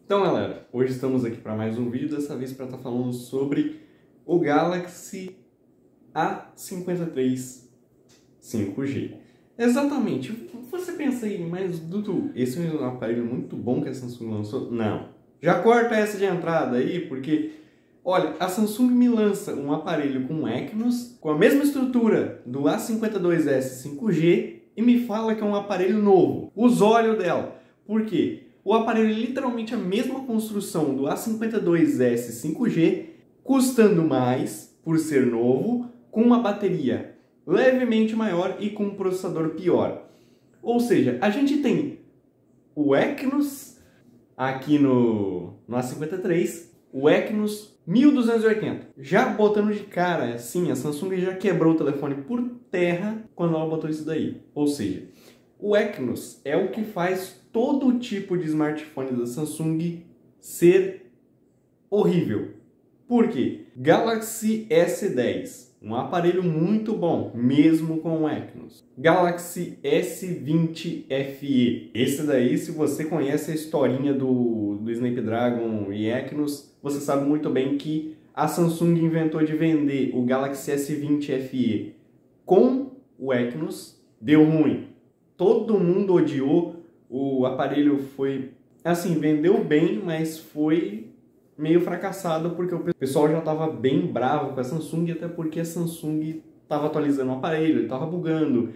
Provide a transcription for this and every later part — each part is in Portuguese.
Então, galera, hoje estamos aqui para mais um vídeo, dessa vez para estar falando sobre o Galaxy A53 5G. Exatamente, você pensa aí, mas Dudu, esse é um aparelho muito bom que a Samsung lançou? Não. Já corta essa de entrada aí, porque, olha, a Samsung me lança um aparelho com Exynos, com a mesma estrutura do A52s 5G, e me fala que é um aparelho novo. Os olhos dela. Por quê? O aparelho é literalmente a mesma construção do A52s 5G, custando mais por ser novo, com uma bateria levemente maior e com um processador pior. Ou seja, a gente tem o Exynos aqui no A53, o Exynos 1280. Já botando de cara, assim, a Samsung já quebrou o telefone por terra quando ela botou isso daí. Ou seja, o Exynos é o que faz todo tipo de smartphone da Samsung ser horrível. Por quê? Galaxy S10, um aparelho muito bom, mesmo com o Exynos. Galaxy S20 FE, esse daí, se você conhece a historinha do Snapdragon e Exynos, você sabe muito bem que a Samsung inventou de vender o Galaxy S20 FE com o Exynos, deu ruim. Todo mundo odiou, o aparelho foi, assim, vendeu bem, mas foi meio fracassado porque o pessoal já estava bem bravo com a Samsung, até porque a Samsung estava atualizando o aparelho, ele estava bugando,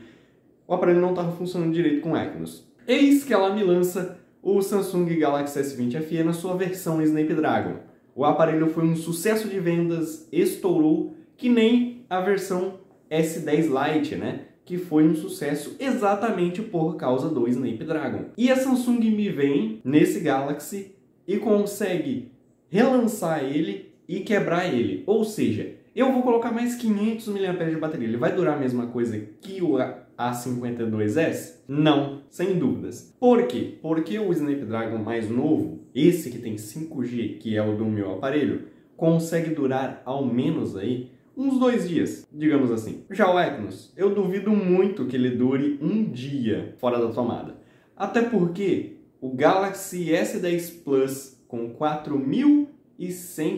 o aparelho não estava funcionando direito com o Exynos. Eis que ela me lança o Samsung Galaxy S20 FE na sua versão Snapdragon. O aparelho foi um sucesso de vendas, estourou, que nem a versão S10 Lite, né? Que foi um sucesso exatamente por causa do Snapdragon. E a Samsung me vem nesse Galaxy e consegue relançar ele e quebrar ele. Ou seja, eu vou colocar mais 500 mAh de bateria. Ele vai durar a mesma coisa que o A52s? Não, sem dúvidas. Por quê? Porque o Snapdragon mais novo, esse que tem 5G, que é o do meu aparelho, consegue durar ao menos aí uns 2 dias, digamos assim. Já o Exynos, eu duvido muito que ele dure um dia fora da tomada. Até porque o Galaxy S10 Plus com 4.100,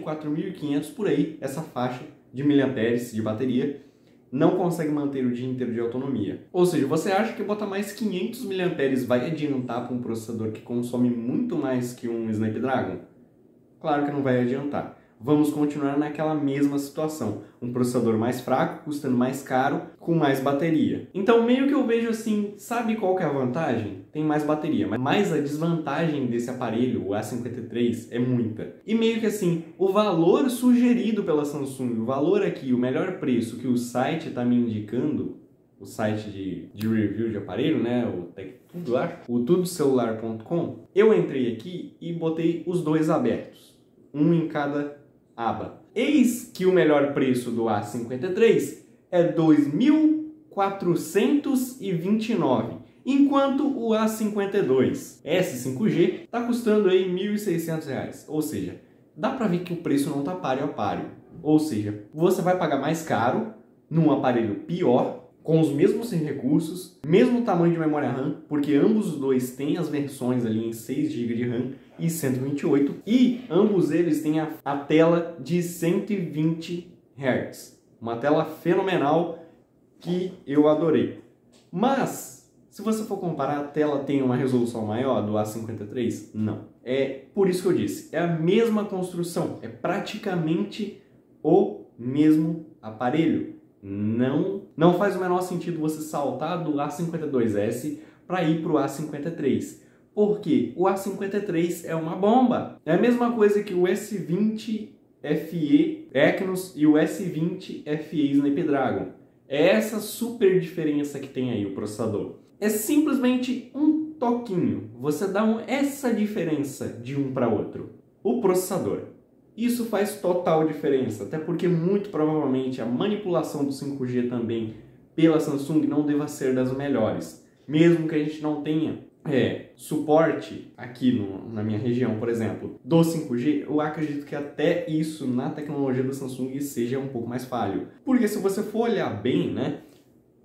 4.500 por aí, essa faixa de miliamperes de bateria, não consegue manter o dia inteiro de autonomia. Ou seja, você acha que botar mais 500 miliamperes vai adiantar para um processador que consome muito mais que um Snapdragon? Claro que não vai adiantar. Vamos continuar naquela mesma situação. Um processador mais fraco, custando mais caro, com mais bateria. Então, meio que eu vejo assim, sabe qual que é a vantagem? Tem mais bateria, mas a desvantagem desse aparelho, o A53, é muita. E meio que assim, o valor sugerido pela Samsung, o valor aqui, o melhor preço que o site está me indicando, o site de review de aparelho, né, o tudocelular.com, eu entrei aqui e botei os dois abertos, um em cada aba. Eis que o melhor preço do A53 é R$ 2.429, enquanto o A52 S5G está custando aí R$ 1.600. Ou seja, dá para ver que o preço não está páreo a páreo. Ou seja, você vai pagar mais caro num aparelho pior, com os mesmos recursos, mesmo tamanho de memória RAM, porque ambos os dois têm as versões ali em 6 GB de RAM e 128, e ambos eles têm a tela de 120 Hz. Uma tela fenomenal que eu adorei. Mas, se você for comparar, a tela tem uma resolução maior do A53? Não. É por isso que eu disse, é a mesma construção, é praticamente o mesmo aparelho. Não faz o menor sentido você saltar do A52s para ir para o A53. Porque o A53 é uma bomba. É a mesma coisa que o S20 FE Exynos e o S20 FE Snapdragon. É essa super diferença que tem aí o processador. É simplesmente um toquinho. Você dá essa diferença de um para outro. O processador. Isso faz total diferença, até porque muito provavelmente a manipulação do 5G também pela Samsung não deva ser das melhores. Mesmo que a gente não tenha suporte aqui na minha região, por exemplo, do 5G, eu acredito que até isso na tecnologia da Samsung seja um pouco mais falho. Porque se você for olhar bem, né,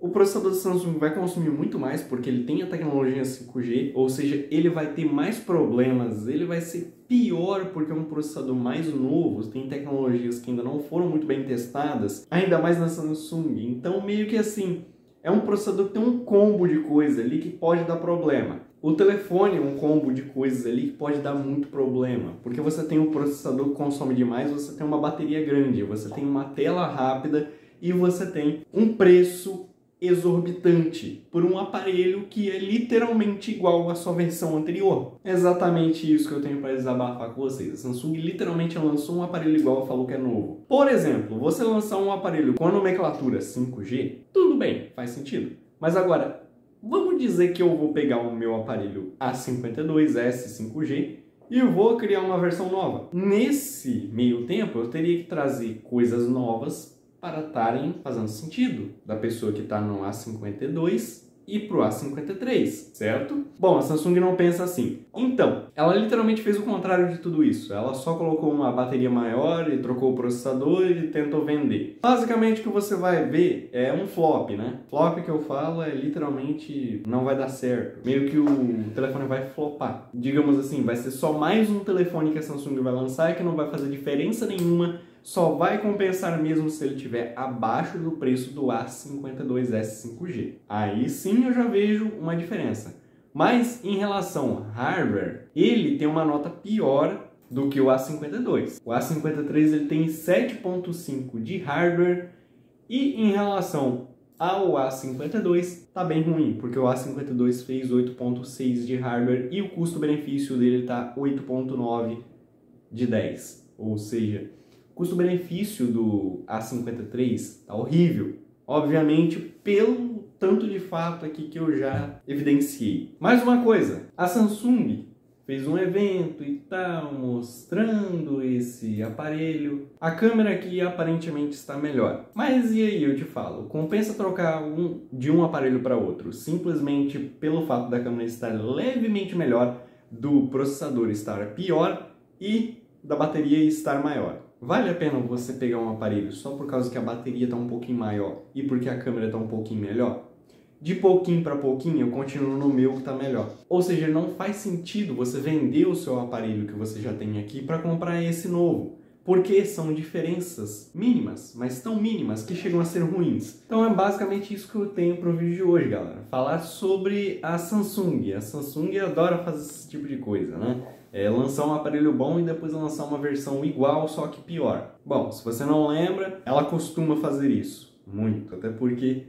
O processador da Samsung vai consumir muito mais porque ele tem a tecnologia 5G, ou seja, ele vai ter mais problemas, ele vai ser pior porque é um processador mais novo, tem tecnologias que ainda não foram muito bem testadas, ainda mais na Samsung. Então, meio que assim, é um processador que tem um combo de coisa ali que pode dar problema. O telefone é um combo de coisas ali que pode dar muito problema, porque você tem um processador que consome demais, você tem uma bateria grande, você tem uma tela rápida e você tem um preço exorbitante por um aparelho que é literalmente igual à sua versão anterior. É exatamente isso que eu tenho para desabafar com vocês. A Samsung literalmente lançou um aparelho igual, falou que é novo. Por exemplo, você lançar um aparelho com a nomenclatura 5G, tudo bem, faz sentido. Mas agora, vamos dizer que eu vou pegar o meu aparelho A52S 5G e eu vou criar uma versão nova. Nesse meio tempo, eu teria que trazer coisas novas para estarem fazendo sentido da pessoa que está no A52 e para o A53, certo? Bom, a Samsung não pensa assim. Então, ela literalmente fez o contrário de tudo isso. Ela só colocou uma bateria maior e trocou o processador e tentou vender. Basicamente, o que você vai ver é um flop, né? Flop que eu falo é literalmente não vai dar certo. Meio que o telefone vai flopar. Digamos assim, vai ser só mais um telefone que a Samsung vai lançar e que não vai fazer diferença nenhuma. Só vai compensar mesmo se ele estiver abaixo do preço do A52S 5G. Aí sim eu já vejo uma diferença. Mas em relação ao hardware, ele tem uma nota pior do que o A52. O A53 ele tem 7.5 de hardware e em relação ao A52 tá bem ruim, porque o A52 fez 8.6 de hardware e o custo-benefício dele tá 8.9 de 10. Ou seja, o custo-benefício do A53 tá horrível, obviamente pelo tanto de fato aqui que eu já evidenciei. Mais uma coisa, a Samsung fez um evento e tal, mostrando esse aparelho. A câmera aqui aparentemente está melhor. Mas e aí eu te falo, compensa trocar de um aparelho para outro, simplesmente pelo fato da câmera estar levemente melhor, do processador estar pior e da bateria estar maior. Vale a pena você pegar um aparelho só por causa que a bateria está um pouquinho maior e porque a câmera está um pouquinho melhor? De pouquinho para pouquinho eu continuo no meu que está melhor. Ou seja, não faz sentido você vender o seu aparelho que você já tem aqui para comprar esse novo. Porque são diferenças mínimas, mas tão mínimas que chegam a ser ruins. Então é basicamente isso que eu tenho para o vídeo de hoje, galera. Falar sobre a Samsung. A Samsung adora fazer esse tipo de coisa, né? Lançar um aparelho bom e depois lançar uma versão igual, só que pior. Bom, se você não lembra, ela costuma fazer isso. Muito. Até porque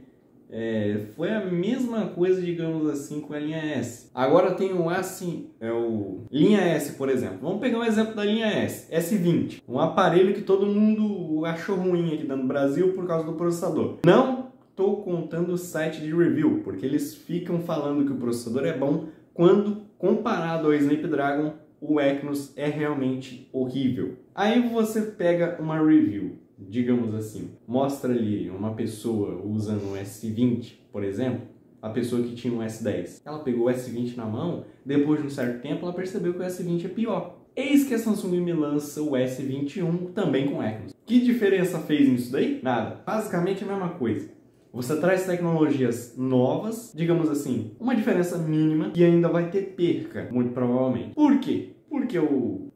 foi a mesma coisa, digamos assim, com a linha S. Agora tem o linha S, por exemplo. Vamos pegar um exemplo da linha S, S20. Um aparelho que todo mundo achou ruim aqui no Brasil por causa do processador. Não estou contando o site de review, porque eles ficam falando que o processador é bom quando comparado ao Snapdragon, o Exynos é realmente horrível. Aí você pega uma review, digamos assim, mostra ali uma pessoa usando um S20, por exemplo, a pessoa que tinha um S10. Ela pegou o S20 na mão, depois de um certo tempo ela percebeu que o S20 é pior. Eis que a Samsung me lança o S21 também com Exynos. Que diferença fez nisso daí? Nada. Basicamente a mesma coisa. Você traz tecnologias novas, digamos assim, uma diferença mínima e ainda vai ter perca, muito provavelmente. Por quê? Porque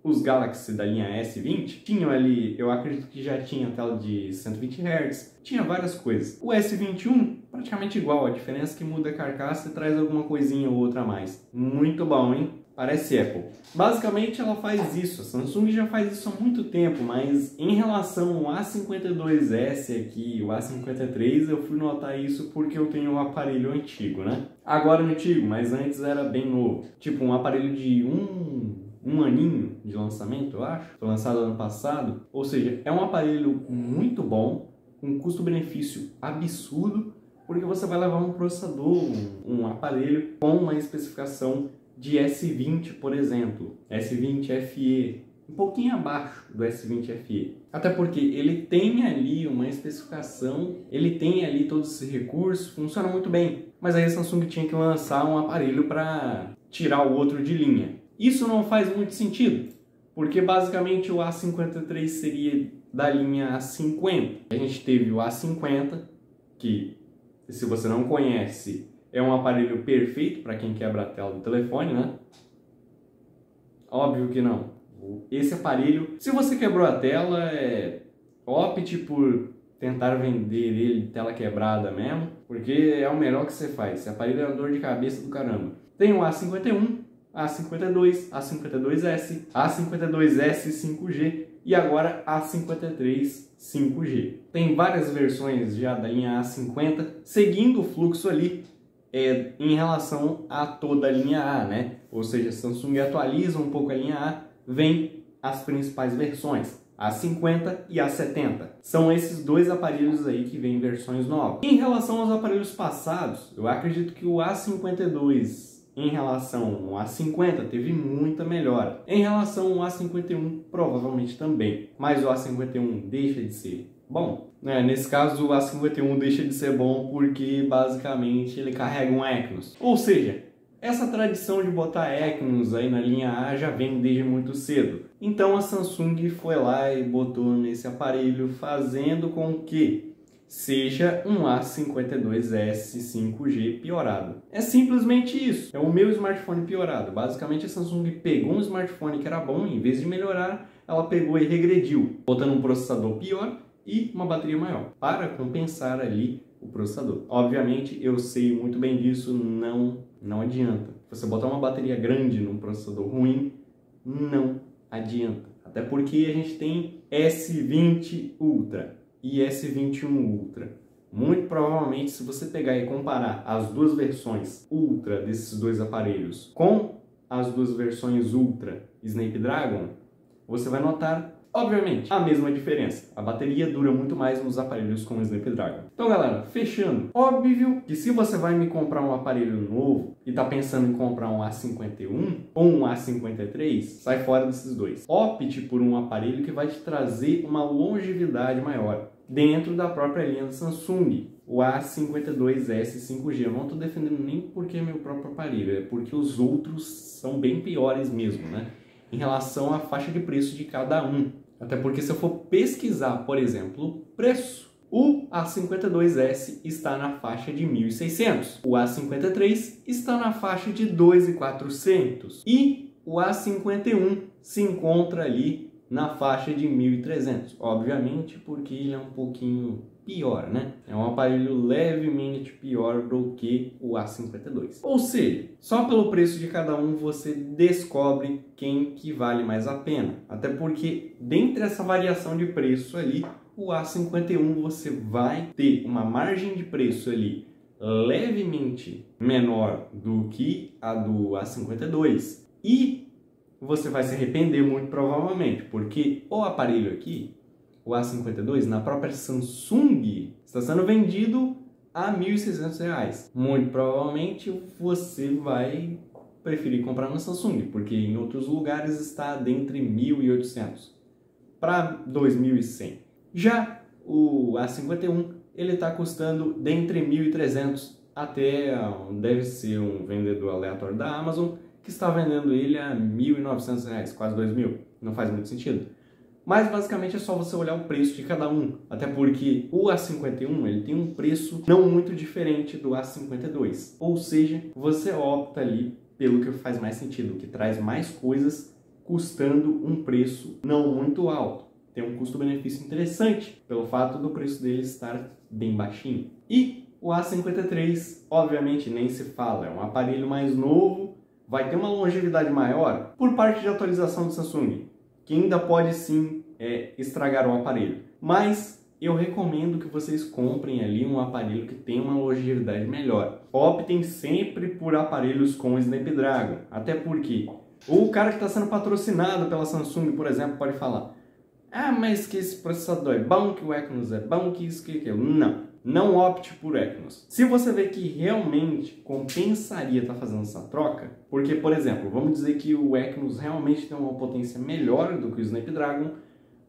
os Galaxy da linha S20 tinham ali, eu acredito que já tinha tela de 120 Hz, tinha várias coisas. O S21 praticamente igual, a diferença é que muda a carcaça e traz alguma coisinha ou outra a mais. Muito bom, hein? Parece Apple. Basicamente ela faz isso, a Samsung já faz isso há muito tempo, mas em relação ao A52S aqui, o A53, eu fui notar isso porque eu tenho um aparelho antigo, né? Agora antigo, mas antes era bem novo. Tipo um aparelho de um aninho de lançamento, eu acho. Foi lançado ano passado. Ou seja, é um aparelho muito bom, com custo-benefício absurdo, porque você vai levar um processador, um aparelho com uma especificação de S20, por exemplo, S20 FE, um pouquinho abaixo do S20 FE. Até porque ele tem ali uma especificação, ele tem ali todos esses recursos, funciona muito bem. Mas aí a Samsung tinha que lançar um aparelho para tirar o outro de linha. Isso não faz muito sentido, porque basicamente o A53 seria da linha A50. A gente teve o A50, que se você não conhece, é um aparelho perfeito para quem quebra a tela do telefone, né? Óbvio que não. Esse aparelho, se você quebrou a tela, opte por tentar vender ele de tela quebrada mesmo, porque é o melhor que você faz. Esse aparelho é uma dor de cabeça do caramba. Tem o A51, A52, A52S, A52S 5G e agora A53 5G. Tem várias versões já da linha A50, seguindo o fluxo ali em relação a toda a linha A, né? Ou seja, a Samsung atualiza um pouco a linha A, vem as principais versões, a 50 e a 70. São esses dois aparelhos aí que vêm versões novas. Em relação aos aparelhos passados, eu acredito que o A52 em relação ao A50 teve muita melhora. Em relação ao A51, provavelmente também. Mas o A51 deixa de ser bom. Nesse caso, o A51 deixa de ser bom porque basicamente ele carrega um Exynos. Ou seja, essa tradição de botar Exynos aí na linha A já vem desde muito cedo. Então a Samsung foi lá e botou nesse aparelho, fazendo com que seja um A52S 5G piorado. É simplesmente isso. É o meu smartphone piorado. Basicamente a Samsung pegou um smartphone que era bom, em vez de melhorar, ela pegou e regrediu, botando um processador pior e uma bateria maior, para compensar ali o processador. Obviamente, eu sei muito bem disso, não adianta. Você botar uma bateria grande num processador ruim, não adianta. Até porque a gente tem S20 Ultra e S21 Ultra. Muito provavelmente, se você pegar e comparar as duas versões Ultra desses dois aparelhos com as duas versões Ultra Snapdragon, você vai notar, obviamente, a mesma diferença. A bateria dura muito mais nos aparelhos com Snapdragon. Então, galera, fechando. Óbvio que se você vai me comprar um aparelho novo e tá pensando em comprar um A51 ou um A53, sai fora desses dois. Opte por um aparelho que vai te trazer uma longevidade maior dentro da própria linha da Samsung. O A52S 5G. Eu não estou defendendo nem porque é meu próprio aparelho, é porque os outros são bem piores mesmo, né? Em relação à faixa de preço de cada um. Até porque se eu for pesquisar, por exemplo, o preço, o A52S está na faixa de 1.600, o A53 está na faixa de 2.400 e o A51 se encontra ali na faixa de 1.300. Obviamente porque ele é um pouquinho pior, né? É um aparelho levemente pior do que o A52. Ou seja, só pelo preço de cada um você descobre quem que vale mais a pena. Até porque, dentre essa variação de preço ali, o A51 você vai ter uma margem de preço ali levemente menor do que a do A52. E você vai se arrepender muito provavelmente, porque o aparelho aqui, o A52, na própria Samsung, está sendo vendido a R$ 1.600. Muito provavelmente você vai preferir comprar na Samsung, porque em outros lugares está dentre 1.800 para 2.100. Já o A51, ele está custando dentre 1.300 até, deve ser um vendedor aleatório da Amazon, que está vendendo ele a R$ 1.900, quase 2.000. Não faz muito sentido. Mas basicamente é só você olhar o preço de cada um, até porque o A51 ele tem um preço não muito diferente do A52, ou seja, você opta ali pelo que faz mais sentido, que traz mais coisas custando um preço não muito alto. Tem um custo-benefício interessante pelo fato do preço dele estar bem baixinho. E o A53, obviamente, nem se fala, é um aparelho mais novo, vai ter uma longevidade maior por parte de atualização do Samsung, que ainda pode sim estragar o aparelho. Mas eu recomendo que vocês comprem ali um aparelho que tenha uma longevidade melhor. Optem sempre por aparelhos com Snapdragon, até porque o cara que está sendo patrocinado pela Samsung, por exemplo, pode falar: ah, mas que esse processador é bom, que o Exynos é bom, que isso, que aquilo. Não opte por Exynos. Se você vê que realmente compensaria estar fazendo essa troca, porque, por exemplo, vamos dizer que o Exynos realmente tem uma potência melhor do que o Snapdragon,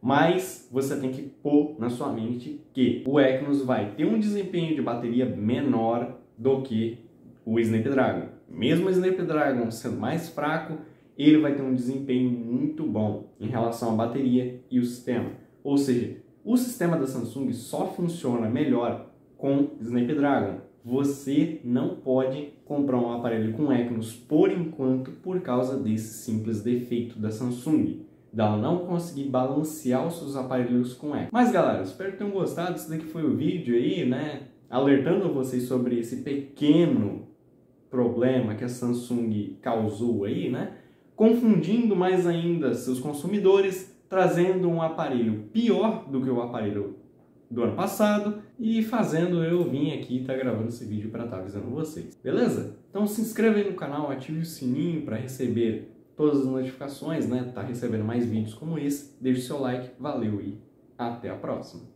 mas você tem que pôr na sua mente que o Exynos vai ter um desempenho de bateria menor do que o Snapdragon. Mesmo o Snapdragon sendo mais fraco, ele vai ter um desempenho muito bom em relação à bateria e o sistema. Ou seja, o sistema da Samsung só funciona melhor com Snapdragon. você não pode comprar um aparelho com Exynos por enquanto por causa desse simples defeito da Samsung, dela não conseguir balancear os seus aparelhos com Exynos. Mas galera, espero que tenham gostado. Esse daqui foi o vídeo aí, né, alertando vocês sobre esse pequeno problema que a Samsung causou aí, né, confundindo mais ainda seus consumidores, trazendo um aparelho pior do que o aparelho do ano passado e fazendo eu vir aqui e tá gravando esse vídeo para estar avisando vocês, beleza? Então se inscreva aí no canal, ative o sininho para receber todas as notificações, né? Tá recebendo mais vídeos como esse, deixe seu like, valeu e até a próxima!